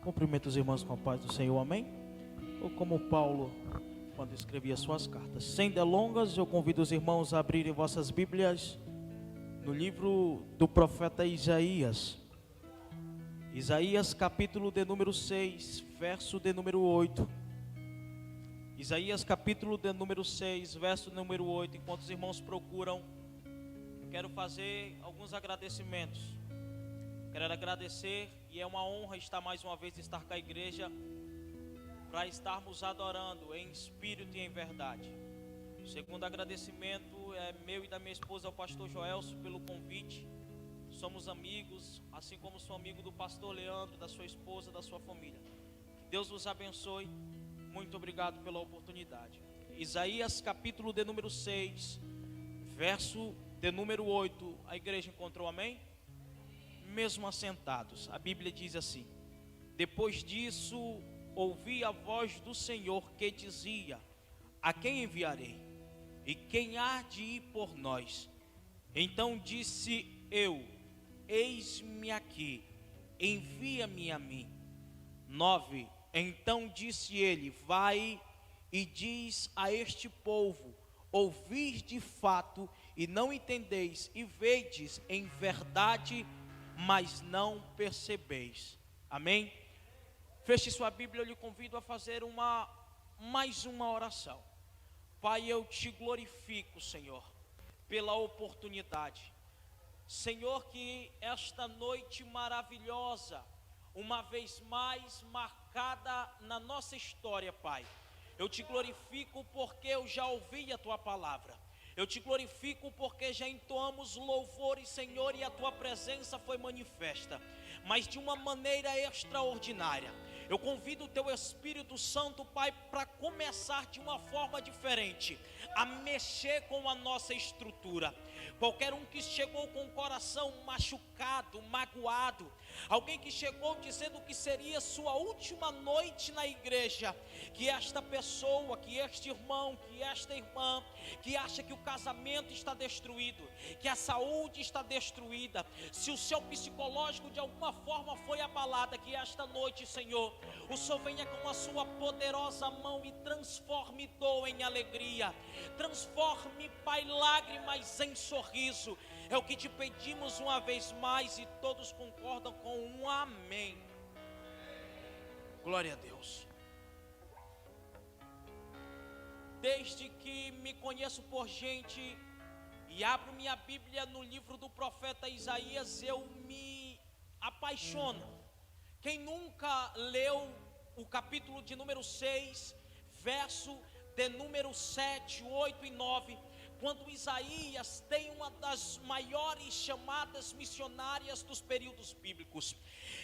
Cumprimento os irmãos com a paz do Senhor, amém? Ou como Paulo, quando escrevia suas cartas. Sem delongas, eu convido os irmãos a abrirem vossas Bíblias no livro do profeta Isaías. Isaías capítulo de número 6, verso de número 8. Isaías capítulo de número 6, verso número 8. Enquanto os irmãos procuram, quero fazer alguns agradecimentos. Quero agradecer, e é uma honra estar mais uma vez com a igreja, para estarmos adorando em espírito e em verdade. O segundo agradecimento é meu e da minha esposa, o pastor Joelso, pelo convite. Somos amigos, assim como sou amigo do pastor Leandro, da sua esposa, da sua família. Que Deus os abençoe. Muito obrigado pela oportunidade. Isaías capítulo de número 6, verso de número 8. A igreja encontrou, amém? Mesmo assentados, a Bíblia diz assim: depois disso ouvi a voz do Senhor que dizia: a quem enviarei? E quem há de ir por nós? Então disse eu: eis-me aqui, envia-me a mim. 9. Então disse ele: vai e diz a este povo: ouvis de fato e não entendeis, e vedes em verdade, mas não percebeis. Amém? Feche sua Bíblia, eu lhe convido a fazer mais uma oração. Pai, eu te glorifico, Senhor, pela oportunidade. Senhor, que esta noite maravilhosa, uma vez mais marcada na nossa história, Pai, eu te glorifico porque eu já ouvi a tua palavra. Eu te glorifico porque já entoamos louvores, Senhor, e a tua presença foi manifesta, mas de uma maneira extraordinária. Eu convido o teu Espírito Santo, Pai, para começar de uma forma diferente, a mexer com a nossa estrutura. Qualquer um que chegou com o coração machucado, magoado, alguém que chegou dizendo que seria sua última noite na igreja, que esta pessoa, que este irmão, que esta irmã, que acha que o casamento está destruído, que a saúde está destruída, se o seu psicológico de alguma forma foi abalado, que esta noite, Senhor, o Senhor venha com a sua poderosa mão e transforme dor em alegria, transforme, Pai, lágrimas em sorriso. É o que te pedimos uma vez mais, e todos concordam com um amém. Glória a Deus. Desde que me conheço por gente e abro minha Bíblia no livro do profeta Isaías, eu me apaixono. Quem nunca leu o capítulo de número 6, verso de número 7, 8 e 9, quando Isaías tem uma das maiores chamadas missionárias dos períodos bíblicos.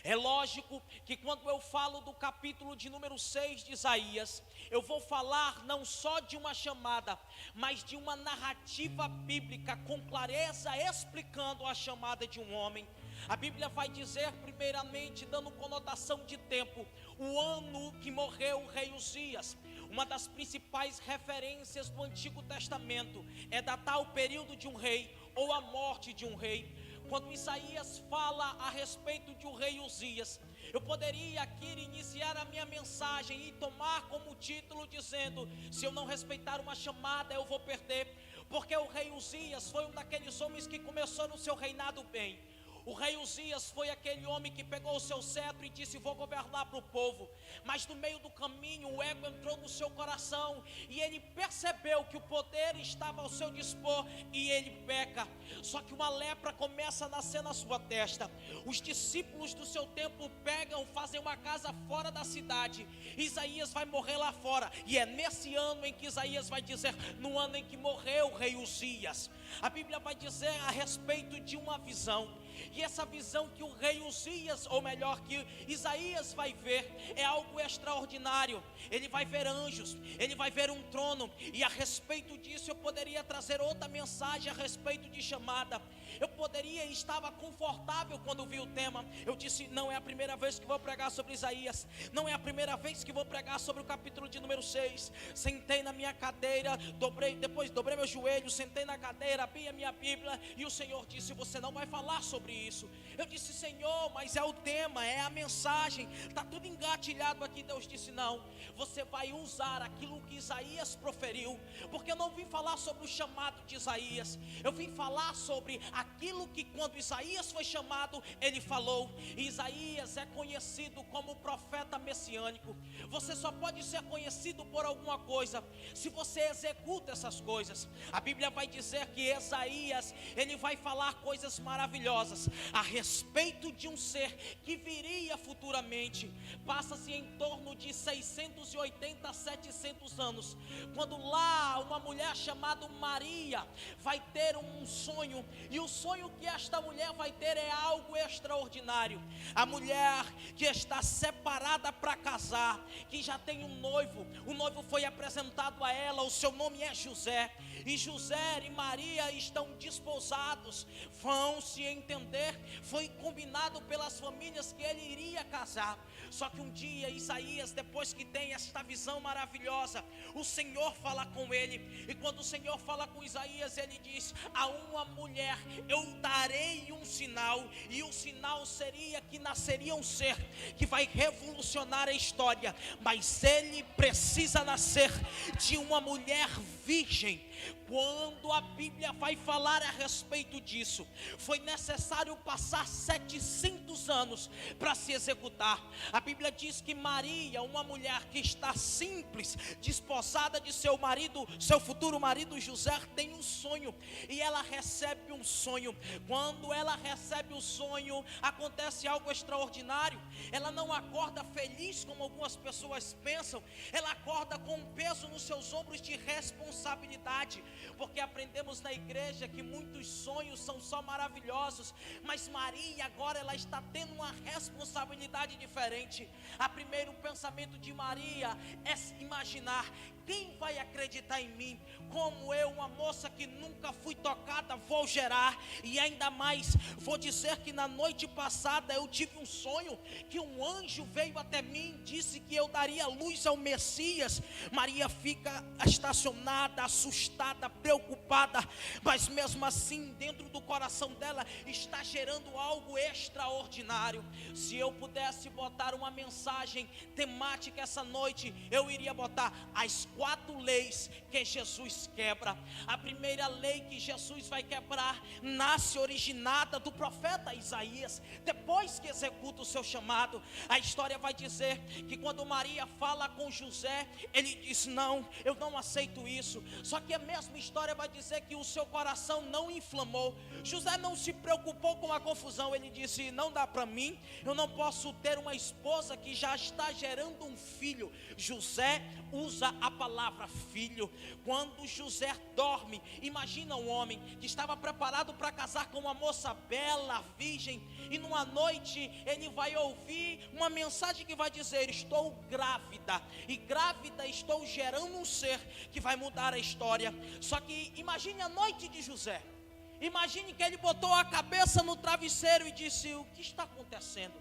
É lógico que quando eu falo do capítulo de número 6 de Isaías, eu vou falar não só de uma chamada, mas de uma narrativa bíblica com clareza explicando a chamada de um homem. A Bíblia vai dizer, primeiramente, dando conotação de tempo, o ano que morreu o rei Uzias. Uma das principais referências do Antigo Testamento é datar o período de um rei ou a morte de um rei. Quando Isaías fala a respeito de um rei Uzias, eu poderia aqui iniciar a minha mensagem e tomar como título dizendo: se eu não respeitar uma chamada eu vou perder. Porque o rei Uzias foi um daqueles homens que começou no seu reinado bem. O rei Uzias foi aquele homem que pegou o seu cetro e disse: vou governar para o povo. Mas no meio do caminho o ego entrou no seu coração, e ele percebeu que o poder estava ao seu dispor, e ele peca. Só que uma lepra começa a nascer na sua testa. Os discípulos do seu tempo pegam, fazem uma casa fora da cidade. Isaías vai morrer lá fora, e é nesse ano em que Isaías vai dizer: no ano em que morreu o rei Uzias. A Bíblia vai dizer a respeito de uma visão. E essa visão que o rei Uzias, ou melhor, que Isaías vai ver, é algo extraordinário. Ele vai ver anjos, ele vai ver um trono. E a respeito disso eu poderia trazer outra mensagem a respeito de chamada. Eu poderia e estava confortável quando vi o tema. Eu disse, não é a primeira vez que vou pregar sobre Isaías, não é a primeira vez que vou pregar sobre o capítulo de número 6. Sentei na minha cadeira, dobrei meu joelho, sentei na cadeira, abri a minha Bíblia, e o Senhor disse, você não vai falar sobre isso. Eu disse, Senhor, mas é o tema, é a mensagem, está tudo engatilhado aqui. Deus disse, não, você vai usar aquilo que Isaías proferiu, porque eu não vim falar sobre o chamado de Isaías, eu vim falar sobre aquilo que quando Isaías foi chamado, ele falou. Isaías é conhecido como profeta messiânico. Você só pode ser conhecido por alguma coisa se você executa essas coisas. A Bíblia vai dizer que Isaías, ele vai falar coisas maravilhosas a respeito de um ser que viria futuramente. Passa-se em torno de 680 a 700 anos, quando lá uma mulher chamada Maria vai ter um sonho, e o sonho que esta mulher vai ter é algo extraordinário. A mulher que está separada para casar, que já tem um noivo, o noivo foi apresentado a ela, o seu nome é José, e José e Maria estão desposados, vão se entender, foi combinado pelas famílias que ele iria casar. Só que um dia Isaías, depois que tem esta visão maravilhosa, o Senhor fala com ele, e quando o Senhor fala com Isaías, ele diz, a uma mulher eu darei um sinal, e o sinal seria que nasceria um ser que vai revolucionar a história, mas ele precisa nascer de uma mulher virgem. Quando a Bíblia vai falar a respeito disso, foi necessário passar 700 anos para se executar. A Bíblia diz que Maria, uma mulher que está simples, desposada de seu marido, seu futuro marido José, tem um sonho, e ela recebe um sonho. Quando ela recebe o sonho, acontece algo extraordinário. Ela não acorda feliz como algumas pessoas pensam, ela acorda com um peso nos seus ombros de responsabilidade, porque aprendemos na igreja que muitos sonhos são só maravilhosos, mas Maria agora ela está tendo uma responsabilidade diferente. O primeiro pensamento de Maria é imaginar, quem vai acreditar em mim? Como eu, uma moça que nunca fui tocada, vou gerar? E ainda mais, vou dizer que na noite passada eu tive um sonho, que um anjo veio até mim, disse que eu daria luz ao Messias. Maria fica estacionada, assustada, preocupada, mas mesmo assim dentro do coração dela está gerando algo extraordinário. Se eu pudesse botar uma mensagem temática essa noite, eu iria botar as 4 leis que Jesus quebra. A primeira lei que Jesus vai quebrar nasce originada do profeta Isaías, depois que executa o seu chamado. A história vai dizer que quando Maria fala com José, ele diz, não, eu não aceito isso. Só que a mesma história vai dizer que o seu coração não inflamou. José não se preocupou com a confusão, ele disse, não dá para mim, eu não posso ter uma esposa que já está gerando um filho. José usa a palavra filho. Quando José dorme, imagina um homem que estava preparado para casar com uma moça bela, virgem, e numa noite ele vai ouvir uma mensagem que vai dizer, estou grávida, e grávida estou gerando um ser que vai mudar a história. Só que imagine a noite de José, imagine que ele botou a cabeça no travesseiro e disse, o que está acontecendo?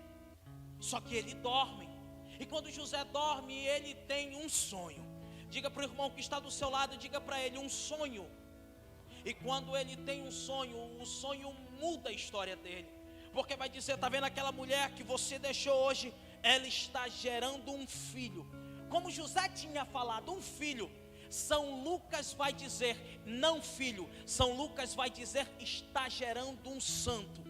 Só que ele dorme, e quando José dorme, ele tem um sonho. Diga para o irmão que está do seu lado, diga para ele, um sonho. E quando ele tem um sonho, o sonho muda a história dele, porque vai dizer, está vendo aquela mulher que você deixou hoje? Ela está gerando um filho. Como José tinha falado, um filho. São Lucas vai dizer, não filho, São Lucas vai dizer, está gerando um santo.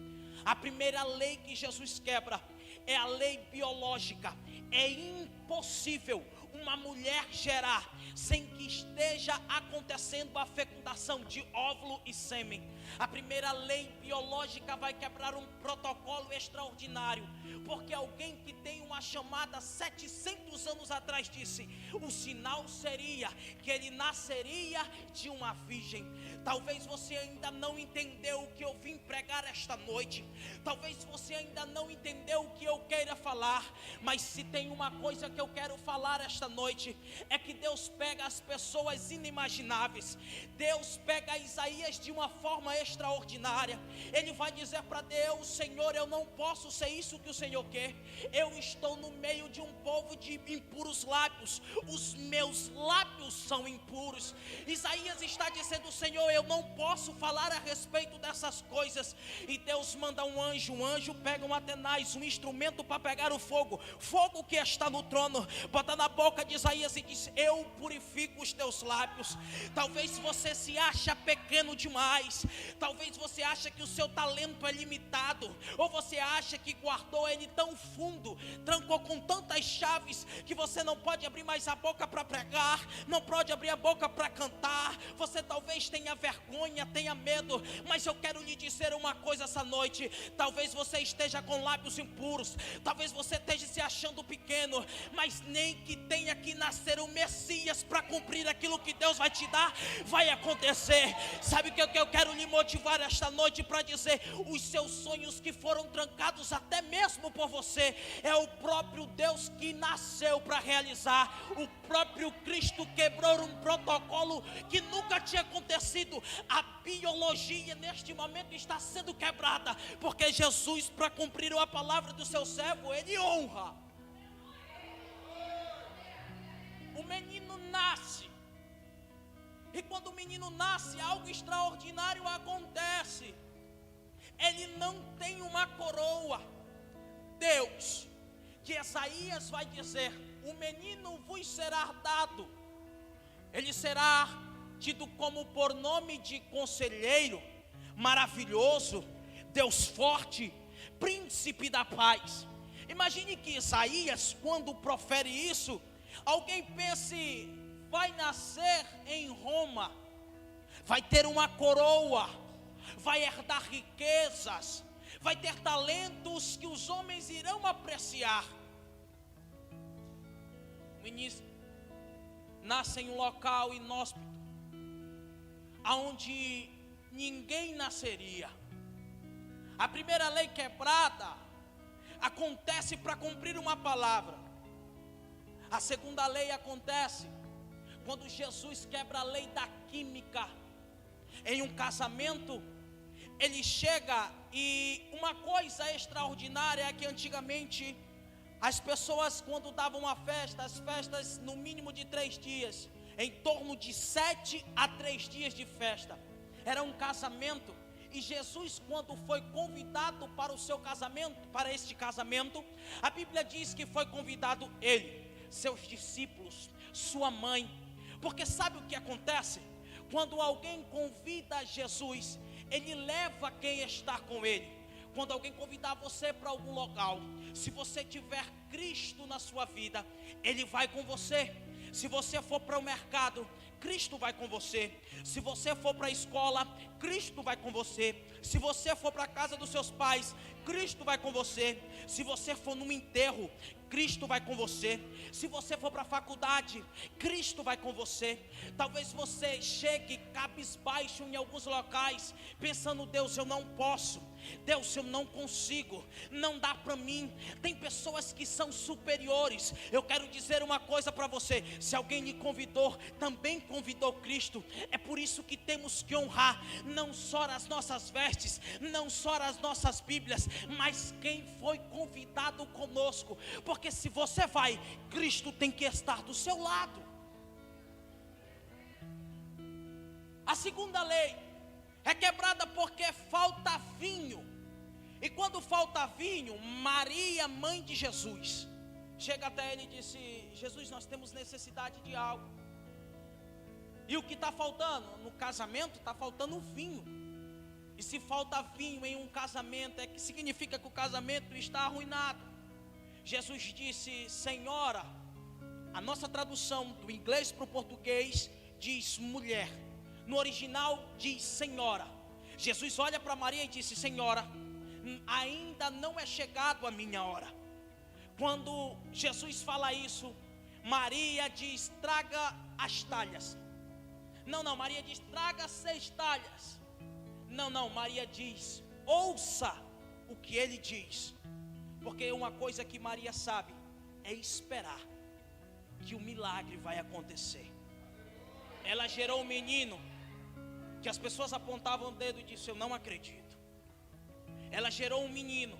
A primeira lei que Jesus quebra é a lei biológica. É impossível uma mulher gerar sem que esteja acontecendo a fecundação de óvulo e sêmen. A primeira lei biológica vai quebrar um protocolo extraordinário, porque alguém que tem uma chamada 700 anos atrás disse, o sinal seria que ele nasceria de uma virgem. Talvez você ainda não entendeu o que eu vim pregar esta noite, talvez você ainda não entendeu o que eu queira falar, mas se tem uma coisa que eu quero falar esta noite, é que Deus pega as pessoas inimagináveis. Deus pega Isaías de uma forma extraordinária. Ele vai dizer para Deus: Senhor, eu não posso ser isso que o Senhor quer. Eu estou no meio de um povo de impuros lábios. Os meus lábios são impuros. Isaías está dizendo: Senhor, eu não posso falar a respeito dessas coisas. E Deus manda um anjo pega um atenaz, um instrumento para pegar o fogo que está no trono, bota na boca de Isaías e diz: eu purifico os teus lábios. Talvez você se acha pequeno demais, talvez você acha que o seu talento é limitado, ou você acha que guardou ele tão fundo, trancou com tantas chaves, que você não pode abrir mais a boca para pregar, não pode abrir a boca para cantar. Você talvez tenha vergonha, tenha medo, mas eu quero lhe dizer uma coisa essa noite: talvez você esteja com lábios impuros, talvez você esteja se achando pequeno, mas nem que tenha que nascer o Messias para cumprir aquilo que Deus vai te dar, vai acontecer. Sabe o que eu quero lhe motivar esta noite para dizer? Os seus sonhos que foram trancados até mesmo por você, é o próprio Deus que nasceu para realizar. O próprio Cristo quebrou um protocolo que nunca tinha acontecido. A biologia neste momento está sendo quebrada, porque Jesus, para cumprir a palavra do seu servo, ele honra. O menino nasce, e quando o menino nasce, algo extraordinário acontece. Ele não tem uma coroa. Deus, que Isaías vai dizer: o menino vos será dado. Ele será tido como por nome de Conselheiro, Maravilhoso, Deus Forte, Príncipe da Paz. Imagine que Isaías, quando profere isso, alguém pense: vai nascer em Roma, vai ter uma coroa, vai herdar riquezas, vai ter talentos que os homens irão apreciar. O menino nasce em um local inóspito, aonde ninguém nasceria. A primeira lei quebrada acontece para cumprir uma palavra. A segunda lei acontece quando Jesus quebra a lei da química. Em um casamento, ele chega, e uma coisa extraordinária é que antigamente as pessoas, quando davam uma festa, as festas no mínimo de 3 dias, em torno de 7 a 3 dias de festa, era um casamento. E Jesus, quando foi convidado para o seu casamento, para este casamento, a Bíblia diz que foi convidado ele, seus discípulos, sua mãe. Porque sabe o que acontece? Quando alguém convida Jesus, ele leva quem está com ele. Quando alguém convidar você para algum local, se você tiver Cristo na sua vida, ele vai com você. Se você for para o mercado, Cristo vai com você. Se você for para a escola, Cristo vai com você. Se você for para a casa dos seus pais, Cristo vai com você. Se você for num enterro, Cristo vai com você. Se você for para a faculdade, Cristo vai com você. Talvez você chegue cabisbaixo em alguns locais, pensando: Deus, eu não posso, Deus, eu não consigo, não dá para mim. Tem pessoas que são superiores. Eu quero dizer uma coisa para você: se alguém lhe convidou, também convidou Cristo. É por isso que temos que honrar não só as nossas vestes, não só as nossas Bíblias, mas quem foi convidado conosco. Porque se você vai, Cristo tem que estar do seu lado. A segunda lei é quebrada porque falta vinho. E quando falta vinho, Maria, mãe de Jesus, chega até ele e disse: Jesus, nós temos necessidade de algo. E o que está faltando? No casamento está faltando vinho. E se falta vinho em um casamento, significa que o casamento está arruinado. Jesus disse: Senhora. A nossa tradução do inglês para o português diz mulher. No original diz senhora. Jesus olha para Maria e disse: Senhora, ainda não é chegado a minha hora. Quando Jesus fala isso, Maria diz: traga as talhas. Não, Maria diz: traga 6 talhas. Não, Maria diz: ouça o que ele diz. Porque uma coisa que Maria sabe é esperar que o milagre vai acontecer. Ela gerou um menino, que as pessoas apontavam o dedo e disseram: eu não acredito. Ela gerou um menino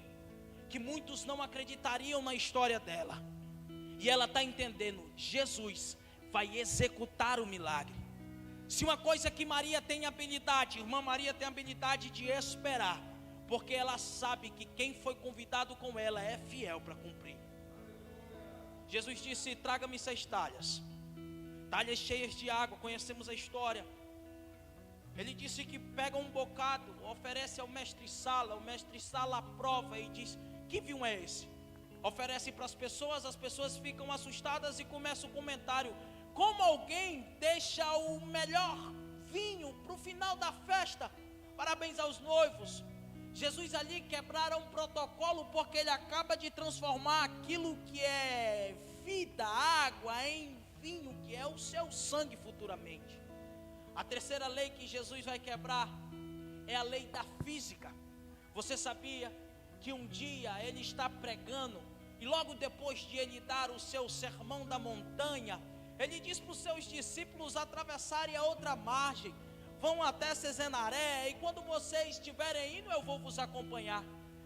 que muitos não acreditariam na história dela. E ela está entendendo, Jesus vai executar o milagre. Se uma coisa que Maria tem habilidade, irmã Maria tem habilidade de esperar, porque ela sabe que quem foi convidado com ela é fiel para cumprir. Jesus disse: traga-me 6 talhas cheias de água. Conhecemos a história. Ele disse que pega um bocado, oferece ao mestre Sala, o mestre Sala aprova e diz: que vinho é esse? Oferece para as pessoas ficam assustadas e começa o comentário: como alguém deixa o melhor vinho para o final da festa? Parabéns aos noivos. Jesus ali quebrara um protocolo, porque ele acaba de transformar aquilo que é vida, água, em vinho, que é o seu sangue futuramente. A terceira lei que Jesus vai quebrar é a lei da física. Você sabia que um dia ele está pregando, e logo depois de ele dar o seu sermão da montanha, ele diz para os seus discípulos atravessarem a outra margem, vão até Cesanaré, e quando vocês estiverem indo, eu vou vos acompanhar.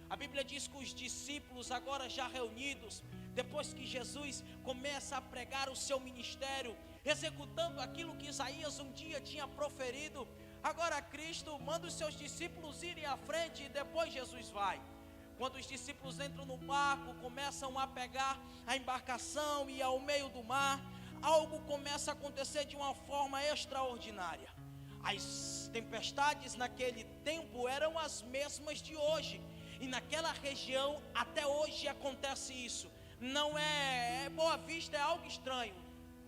A Bíblia diz que os discípulos, agora já reunidos, depois que Jesus começa a pregar o seu ministério, executando aquilo que Isaías um dia tinha proferido, agora Cristo manda os seus discípulos irem à frente, e depois Jesus vai. Quando os discípulos entram no barco, começam a pegar a embarcação e ao meio do mar, algo começa a acontecer de uma forma extraordinária. As tempestades naquele tempo eram as mesmas de hoje, e naquela região até hoje acontece isso. Não é Boa Vista, é algo estranho.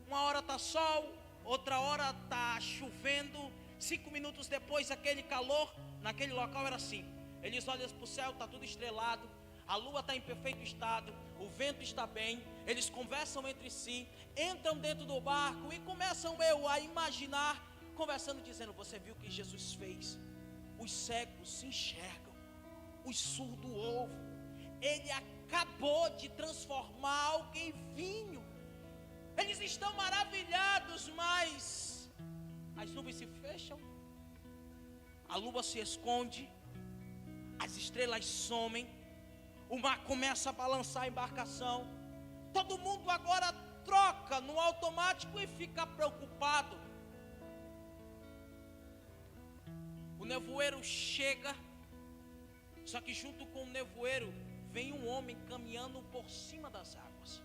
Uma hora está sol, outra hora está chovendo, 5 minutos depois aquele calor. Naquele local era assim. Eles olham para o céu, está tudo estrelado, a lua está em perfeito estado, o vento está bem. Eles conversam entre si, entram dentro do barco e começam a imaginar, conversando, dizendo: você viu o que Jesus fez? Os cegos se enxergam, os surdos ouvem. Ele acabou de transformar algo em vinho. Eles estão maravilhados, mas as nuvens se fecham, a lua se esconde, as estrelas somem, o mar começa a balançar a embarcação. Todo mundo agora troca no automático e fica preocupado. O nevoeiro chega, só que junto com o nevoeiro vem um homem caminhando por cima das águas.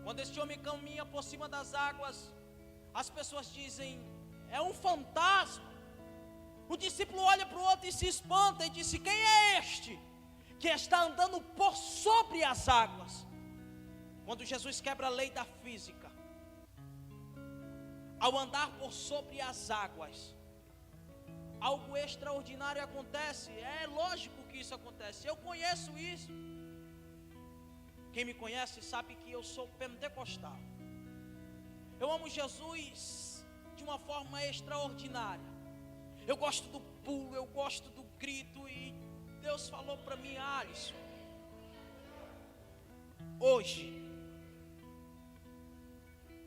Quando este homem caminha por cima das águas, as pessoas dizem: é um fantasma. O discípulo olha para o outro e se espanta e disse: quem é este que está andando por sobre as águas? Quando Jesus quebra a lei da física, ao andar por sobre as águas, algo extraordinário acontece. É lógico que isso acontece, eu conheço isso. Quem me conhece sabe que eu sou pentecostal. Eu amo Jesus de uma forma extraordinária. Eu gosto do pulo, eu gosto do grito. E Deus falou para mim: Alisson, hoje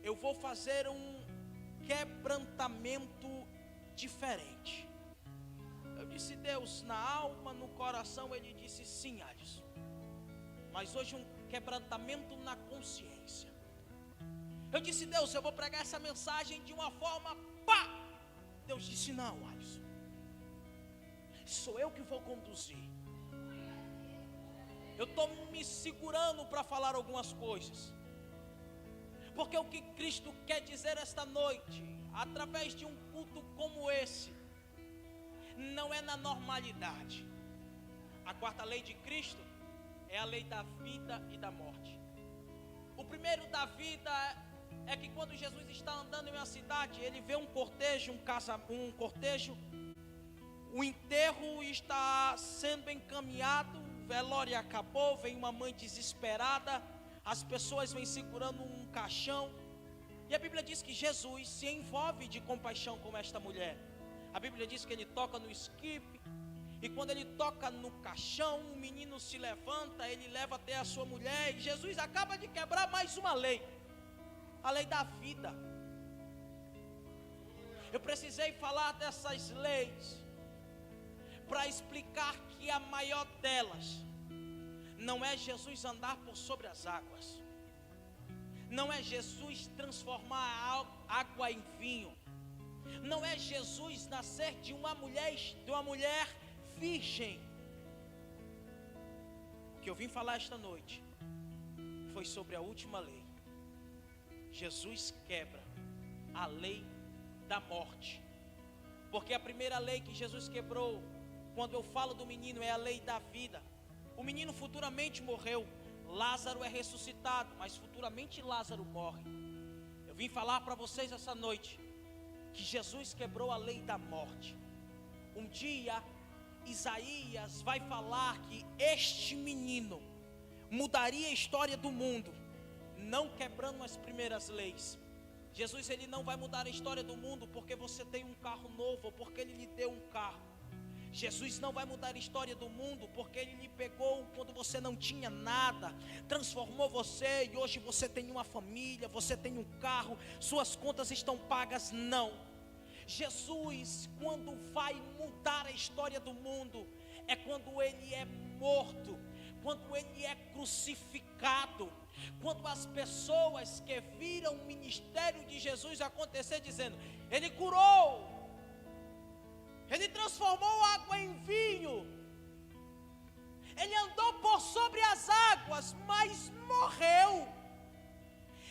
eu vou fazer um quebrantamento diferente. Eu disse: Deus, na alma, no coração? Ele disse: sim, Alisson, mas hoje um quebrantamento na consciência. Eu disse: Deus, eu vou pregar essa mensagem de uma forma pá. Deus disse: não, Alisson, sou eu que vou conduzir. Eu estou me segurando para falar algumas coisas, porque o que Cristo quer dizer esta noite, através de um culto como esse, não é na normalidade. A quarta lei de Cristo é a lei da vida e da morte. O primeiro da vida é que quando Jesus está andando em uma cidade, ele vê um cortejo, o enterro está sendo encaminhado, o velório acabou, vem uma mãe desesperada, as pessoas vêm segurando um caixão, e a Bíblia diz que Jesus se envolve de compaixão com esta mulher. A Bíblia diz que ele toca no esquife, e quando ele toca no caixão, o menino se levanta, ele leva até a sua mulher, e Jesus acaba de quebrar mais uma lei, a lei da vida. Eu precisei falar dessas leis para explicar que a maior delas não é Jesus andar por sobre as águas, não é Jesus transformar a água em vinho, não é Jesus nascer de uma mulher virgem. O que eu vim falar esta noite foi sobre a última lei. Jesus quebra a lei da morte, porque a primeira lei que Jesus quebrou, quando eu falo do menino, é a lei da vida. O menino futuramente morreu, Lázaro é ressuscitado, mas futuramente Lázaro morre. Eu vim falar para vocês essa noite que Jesus quebrou a lei da morte. Um dia Isaías vai falar que este menino mudaria a história do mundo, não quebrando as primeiras leis. Jesus, ele não vai mudar a história do mundo porque você tem um carro novo ou porque ele lhe deu um carro. Jesus não vai mudar a história do mundo porque ele lhe pegou quando você não tinha nada, transformou você e hoje você tem uma família, você tem um carro, suas contas estão pagas. Não. Jesus, quando vai mudar a história do mundo, é quando ele é morto, quando ele é crucificado, quando as pessoas que viram o ministério de Jesus acontecer, dizendo: ele curou, ele transformou água em vinho, ele andou por sobre as águas, mas morreu.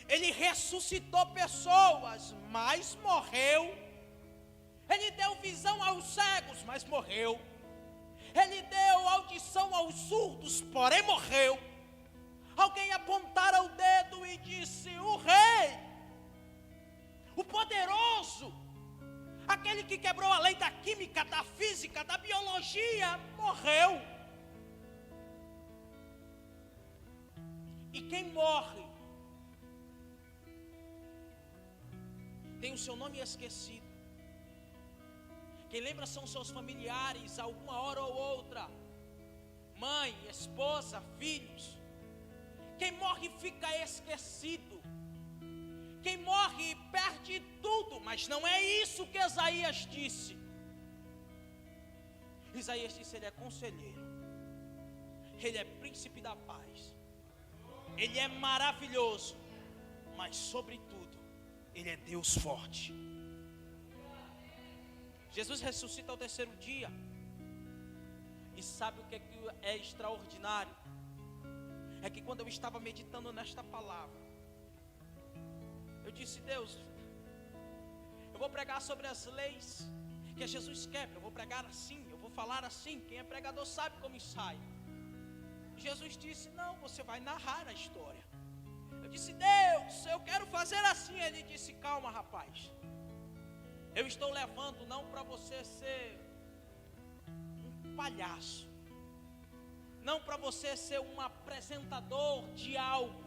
Ele ressuscitou pessoas, mas morreu. Ele deu visão aos cegos, mas morreu. Ele deu audição aos surdos, porém morreu. Alguém apontara o dedo e disse: o rei, o poderoso, aquele que quebrou a lei da química, da física, da biologia, morreu. E quem morre tem o seu nome esquecido. Quem lembra são seus familiares, alguma hora ou outra, mãe, esposa, filhos. Quem morre fica esquecido. Quem morre perde tudo, mas não é isso que Isaías disse. Isaías disse: ele é conselheiro, ele é príncipe da paz, ele é maravilhoso, mas sobretudo, ele é Deus forte. Jesus ressuscita ao terceiro dia. E sabe o que é extraordinário? É que quando eu estava meditando nesta palavra, eu disse: Deus, eu vou pregar sobre as leis que Jesus quebra. Eu vou pregar assim, eu vou falar assim. Quem é pregador sabe como ensaia. Jesus disse: não, você vai narrar a história. Eu disse: Deus, eu quero fazer assim. Ele disse: calma, rapaz, eu estou levando não para você ser um palhaço, não para você ser um apresentador de algo.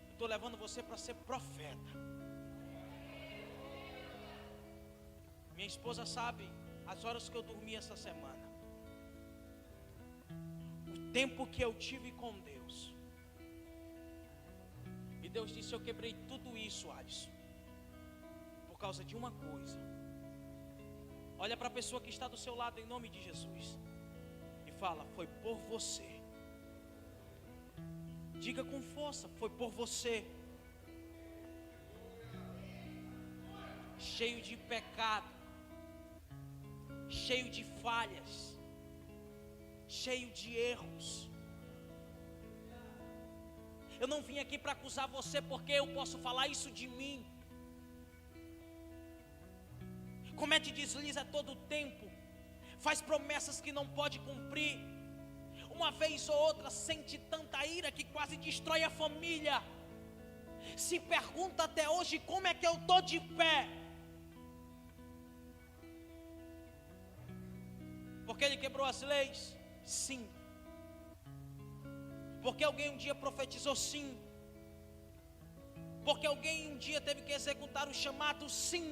Eu estou levando você para ser profeta. Minha esposa sabe as horas que eu dormi essa semana, o tempo que eu tive com Deus. E Deus disse: eu quebrei tudo isso, Alisson, por causa de uma coisa. Olha para a pessoa que está do seu lado em nome de Jesus e fala: foi por você. Diga com força: foi por você. Cheio de pecado, cheio de falhas, cheio de erros. Eu não vim aqui para acusar você, porque eu posso falar isso de mim. Comete deslize a todo tempo, faz promessas que não pode cumprir. Uma vez ou outra sente tanta ira que quase destrói a família. Se pergunta até hoje: como é que eu estou de pé? Porque ele quebrou as leis? Sim. Porque alguém um dia profetizou? Sim. Porque alguém um dia teve que executar o chamado? Sim.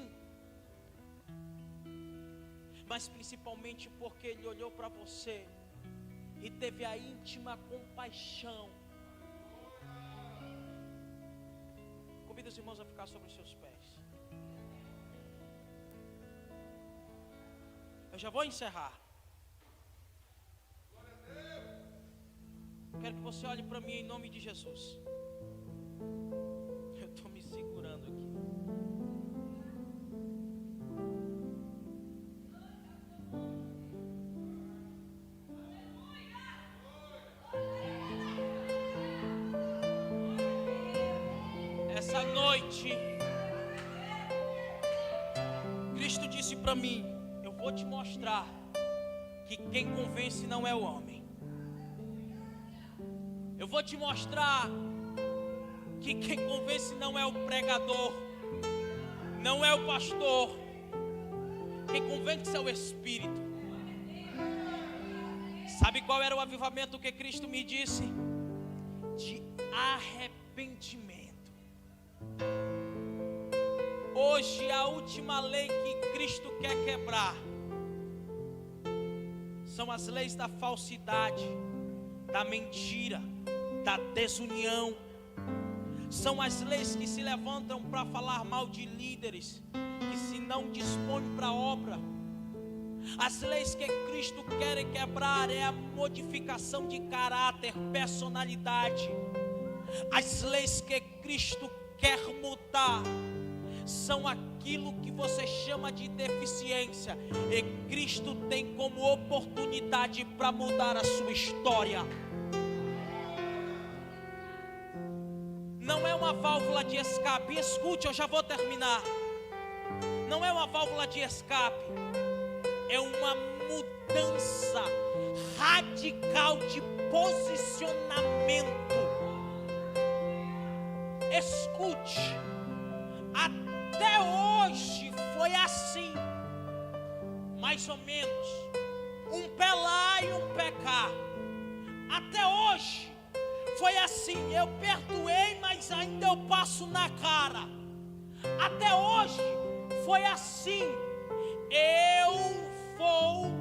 Mas principalmente porque ele olhou para você e teve a íntima compaixão. Convido os irmãos a ficar sobre os seus pés. Eu já vou encerrar. Quero que você olhe para mim em nome de Jesus. Eu estou me segurando aqui. Essa noite, Cristo disse para mim: eu vou te mostrar que quem convence não é o homem. Eu vou te mostrar que quem convence não é o pregador, não é o pastor. Quem convence é o Espírito. Sabe qual era o avivamento que Cristo me disse? De arrependimento. Hoje a última lei que Cristo quer quebrar são as leis da falsidade, da mentira, da desunião. São as leis que se levantam para falar mal de líderes que se não dispõem para a obra. As leis que Cristo quer quebrar é a modificação de caráter, personalidade. As leis que Cristo quer mudar são aquilo que você chama de deficiência, e Cristo tem como oportunidade para mudar a sua história. Não é uma válvula de escape. Escute, eu já vou terminar. Não é uma válvula de escape, é uma mudança radical de posicionamento. Escute, até hoje foi assim, mais ou menos, um pé lá e um pé cá. Até hoje foi assim, eu perdoei, mas ainda eu passo na cara. Até hoje foi assim, eu vou,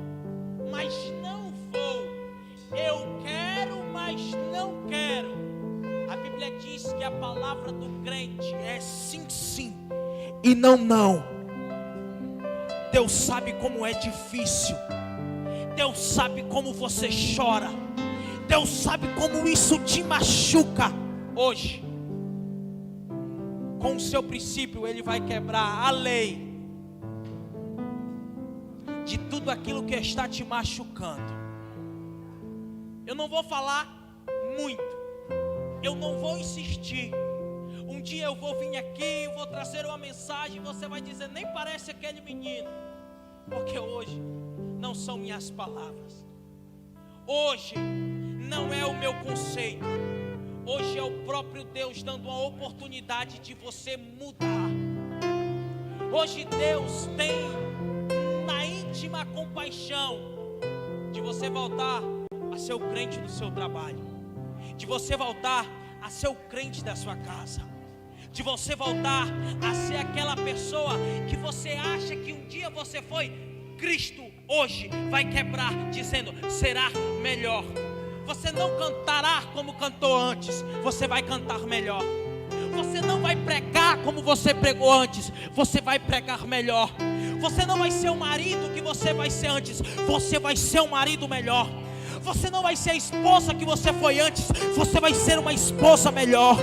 mas não vou. Eu quero, mas não quero. A Bíblia diz que a palavra do crente é sim, sim e não, não. Deus sabe como é difícil. Deus sabe como você chora. Deus sabe como isso te machuca. Hoje, com o seu princípio, Ele vai quebrar a lei de tudo aquilo que está te machucando. Eu não vou falar muito, eu não vou insistir. Um dia eu vou vir aqui, vou trazer uma mensagem, e você vai dizer: nem parece aquele menino. Porque hoje não são minhas palavras. Hoje não é o meu conceito. Hoje é o próprio Deus dando uma oportunidade de você mudar. Hoje Deus tem na íntima compaixão de você voltar a ser o crente do seu trabalho, de você voltar a ser o crente da sua casa, de você voltar a ser aquela pessoa que você acha que um dia você foi. Cristo hoje vai quebrar, dizendo: será melhor. Você não cantará como cantou antes, você vai cantar melhor. Você não vai pregar como você pregou antes, você vai pregar melhor. Você não vai ser o marido que você vai ser antes, você vai ser um marido melhor. Você não vai ser a esposa que você foi antes, você vai ser uma esposa melhor.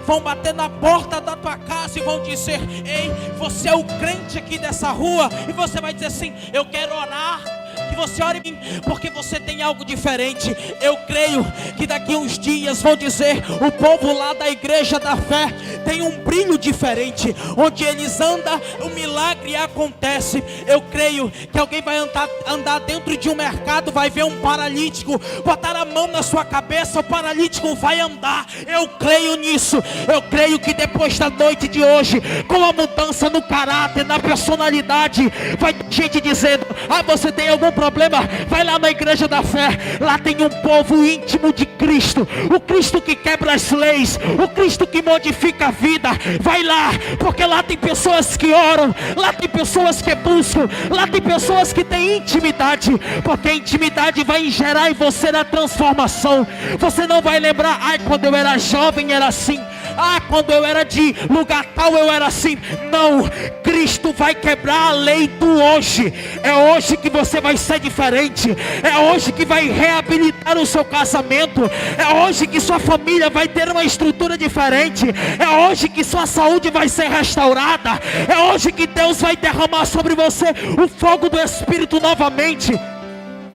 Vão bater na porta da tua casa e vão dizer: ei, você é o crente aqui dessa rua. E você vai dizer assim: eu quero orar. Que você ore em mim, porque você tem algo diferente. Eu creio que daqui uns dias vão dizer: o povo lá da igreja da fé tem um brilho diferente. Onde eles andam, o milagre acontece. Eu creio que alguém vai andar dentro de um mercado, vai ver um paralítico, botar a mão na sua cabeça, o paralítico vai andar. Eu creio nisso. Eu creio que depois da noite de hoje, com a mudança no caráter, na personalidade, vai ter gente dizendo: ah, você tem algum problema? Vai lá na igreja da fé. Lá tem um povo íntimo de Cristo. O Cristo que quebra as leis, o Cristo que modifica vida. Vai lá, porque lá tem pessoas que oram, lá tem pessoas que buscam, lá tem pessoas que têm intimidade, porque a intimidade vai gerar em você a transformação. Você não vai lembrar: ai, quando eu era jovem era assim, ah, quando eu era de lugar tal eu era assim. Não, Cristo vai quebrar a lei do hoje. É hoje que você vai ser diferente. É hoje que vai reabilitar o seu casamento. É hoje que sua família vai ter uma estrutura diferente. É hoje que sua saúde vai ser restaurada. É hoje que Deus vai derramar sobre você o fogo do Espírito novamente.